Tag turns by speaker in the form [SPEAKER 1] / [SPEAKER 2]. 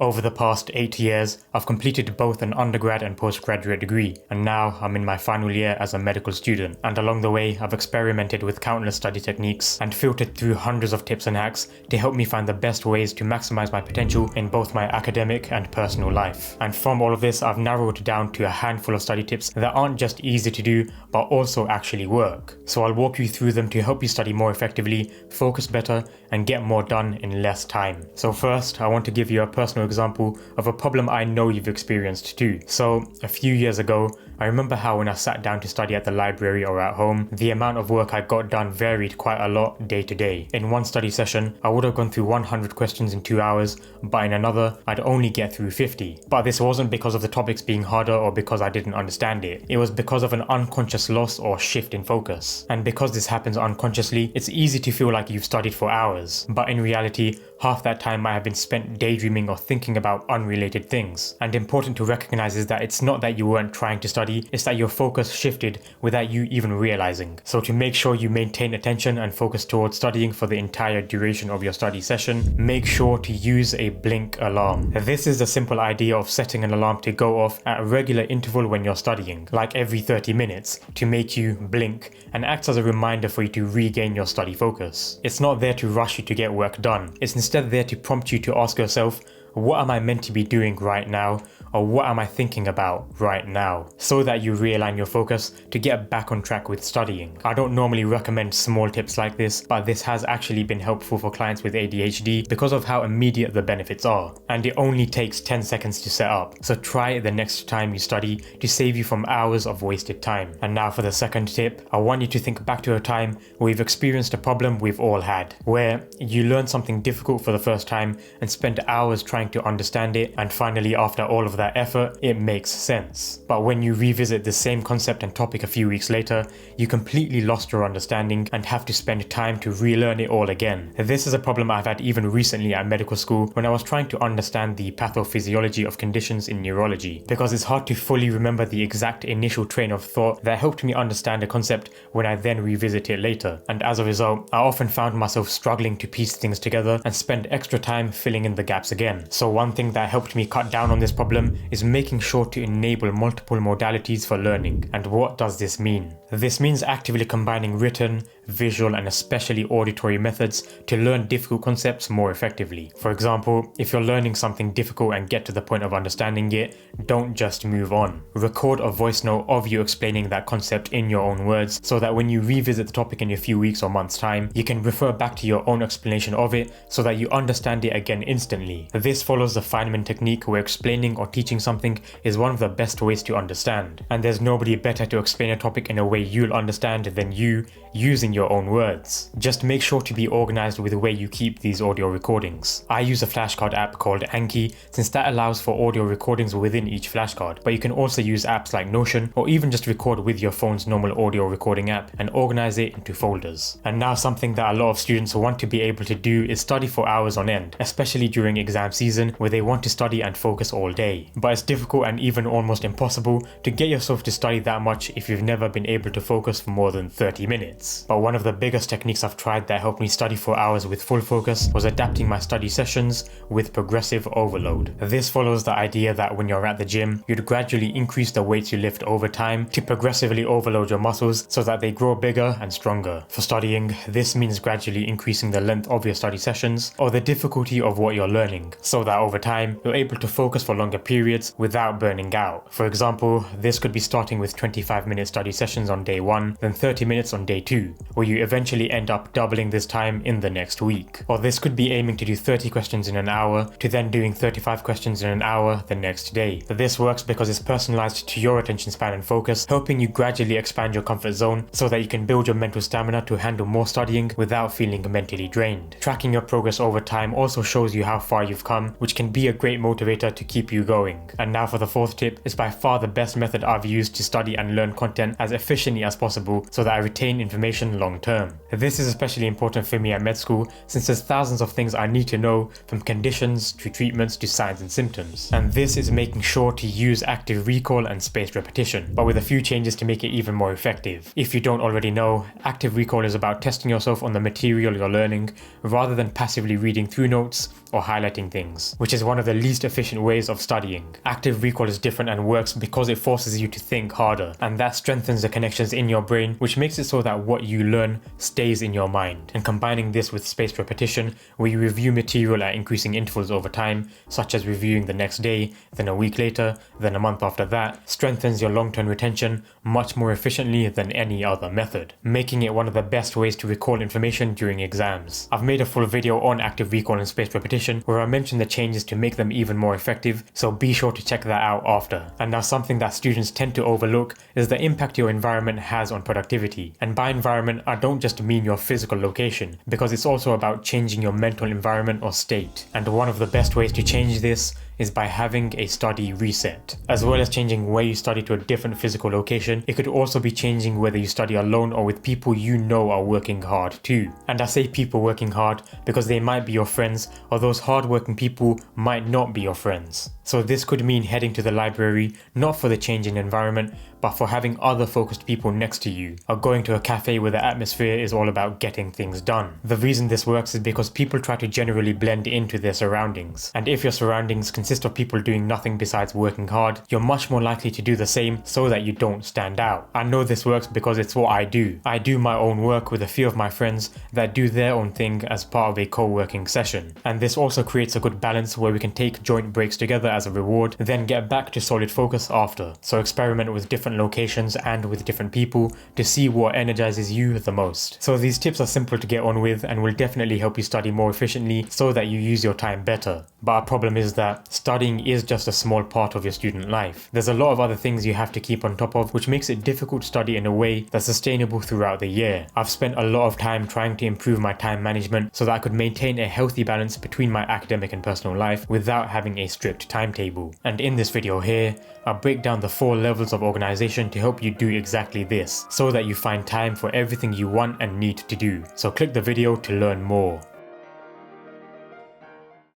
[SPEAKER 1] Over the past 8 years, I've completed both an undergrad and postgraduate degree, and now I'm in my final year as a medical student. And along the way, I've experimented with countless study techniques and filtered through hundreds of tips and hacks to help me find the best ways to maximize my potential in both my academic and personal life. And from all of this, I've narrowed down to a handful of study tips that aren't just easy to do, but also actually work. So I'll walk you through them to help you study more effectively, focus better, and get more done in less time. So first, I want to give you a personal example of a problem I know you've experienced too. So a few years ago, I remember how when I sat down to study at the library or at home, the amount of work I got done varied quite a lot day to day. In one study session, I would have gone through 100 questions in 2 hours, but in another, I'd only get through 50. But this wasn't because of the topics being harder or because I didn't understand it. It was because of an unconscious loss or shift in focus. And because this happens unconsciously, it's easy to feel like you've studied for hours. But in reality, half that time might have been spent daydreaming or thinking about unrelated things. And important to recognize is that it's not that you weren't trying to study, it's that your focus shifted without you even realizing. So to make sure you maintain attention and focus towards studying for the entire duration of your study session, make sure to use a blink alarm. This is the simple idea of setting an alarm to go off at a regular interval when you're studying, like every 30 minutes, to make you blink and acts as a reminder for you to regain your study focus. It's not there to rush you to get work done. It's instead there to prompt you to ask yourself, what am I meant to be doing right now? Or what am I thinking about right now? So that you realign your focus to get back on track with studying. I don't normally recommend small tips like this, but this has actually been helpful for clients with ADHD because of how immediate the benefits are. And it only takes 10 seconds to set up. So try it the next time you study to save you from hours of wasted time. And now for the second tip, I want you to think back to a time where you've experienced a problem we've all had, where you learned something difficult for the first time and spent hours trying to understand it, and finally after all of that effort, it makes sense. But when you revisit the same concept and topic a few weeks later, you completely lost your understanding and have to spend time to relearn it all again. This is a problem I've had even recently at medical school when I was trying to understand the pathophysiology of conditions in neurology, because it's hard to fully remember the exact initial train of thought that helped me understand a concept when I then revisit it later. And as a result, I often found myself struggling to piece things together and spend extra time filling in the gaps again. So one thing that helped me cut down on this problem is making sure to enable multiple modalities for learning. And what does this mean? This means actively combining written, visual, and especially auditory methods to learn difficult concepts more effectively. For example, if you're learning something difficult and get to the point of understanding it, don't just move on. Record a voice note of you explaining that concept in your own words so that when you revisit the topic in a few weeks or months' time, you can refer back to your own explanation of it so that you understand it again instantly. This follows the Feynman technique where explaining or teaching something is one of the best ways to understand. And there's nobody better to explain a topic in a way you'll understand than you using your own words. Just make sure to be organized with the way you keep these audio recordings. I use a flashcard app called Anki since that allows for audio recordings within each flashcard, but you can also use apps like Notion or even just record with your phone's normal audio recording app and organize it into folders. And now something that a lot of students want to be able to do is study for hours on end, especially during exam season where they want to study and focus all day. But it's difficult and even almost impossible to get yourself to study that much if you've never been able to focus for more than 30 minutes. But one of the biggest techniques I've tried that helped me study for hours with full focus was adapting my study sessions with progressive overload. This follows the idea that when you're at the gym, you'd gradually increase the weights you lift over time to progressively overload your muscles so that they grow bigger and stronger. For studying, this means gradually increasing the length of your study sessions or the difficulty of what you're learning, so that over time, you're able to focus for longer periods without burning out. For example, this could be starting with 25-minute study sessions on day 1, then 30 minutes on day 2, where you eventually end up doubling this time in the next week. Or this could be aiming to do 30 questions in an hour to then doing 35 questions in an hour the next day. This works because it's personalized to your attention span and focus, helping you gradually expand your comfort zone so that you can build your mental stamina to handle more studying without feeling mentally drained. Tracking your progress over time also shows you how far you've come, which can be a great motivator to keep you going. And now for the fourth tip, is by far the best method I've used to study and learn content as efficiently as possible so that I retain information information long term. This is especially important for me at med school since there's thousands of things I need to know, from conditions to treatments to signs and symptoms. And this is making sure to use active recall and spaced repetition, but with a few changes to make it even more effective. If you don't already know, active recall is about testing yourself on the material you're learning rather than passively reading through notes or highlighting things, which is one of the least efficient ways of studying. Active recall is different and works because it forces you to think harder, and that strengthens the connections in your brain, which makes it so that what you learn stays in your mind. And combining this with spaced repetition, where you review material at increasing intervals over time, such as reviewing the next day, then a week later, then a month after that, strengthens your long-term retention much more efficiently than any other method, making it one of the best ways to recall information during exams. I've made a full video on active recall and spaced repetition where I mentioned the changes to make them even more effective, so be sure to check that out after. And now something that students tend to overlook is the impact your environment has on productivity. And by environment, I don't just mean your physical location, because it's also about changing your mental environment or state. And one of the best ways to change this is by having a study reset. As well as changing where you study to a different physical location, it could also be changing whether you study alone or with people you know are working hard too. And I say people working hard because they might be your friends, or those hard-working people might not be your friends. So this could mean heading to the library, not for the change in environment, but for having other focused people next to you, or going to a cafe where the atmosphere is all about getting things done. The reason this works is because people try to generally blend into their surroundings, and if your surroundings consist of people doing nothing besides working hard, you're much more likely to do the same so that you don't stand out. I know this works because it's what I do. I do my own work with a few of my friends that do their own thing as part of a co-working session, and this also creates a good balance where we can take joint breaks together as a reward, then get back to solid focus after. So experiment with different locations and with different people to see what energizes you the most. So these tips are simple to get on with and will definitely help you study more efficiently so that you use your time better. But our problem is that studying is just a small part of your student life. There's a lot of other things you have to keep on top of, which makes it difficult to study in a way that's sustainable throughout the year. I've spent a lot of time trying to improve my time management so that I could maintain a healthy balance between my academic and personal life without having a strict timetable. And in this video here, I'll break down the 4 levels of organization to help you do exactly this, so that you find time for everything you want and need to do. So click the video to learn more.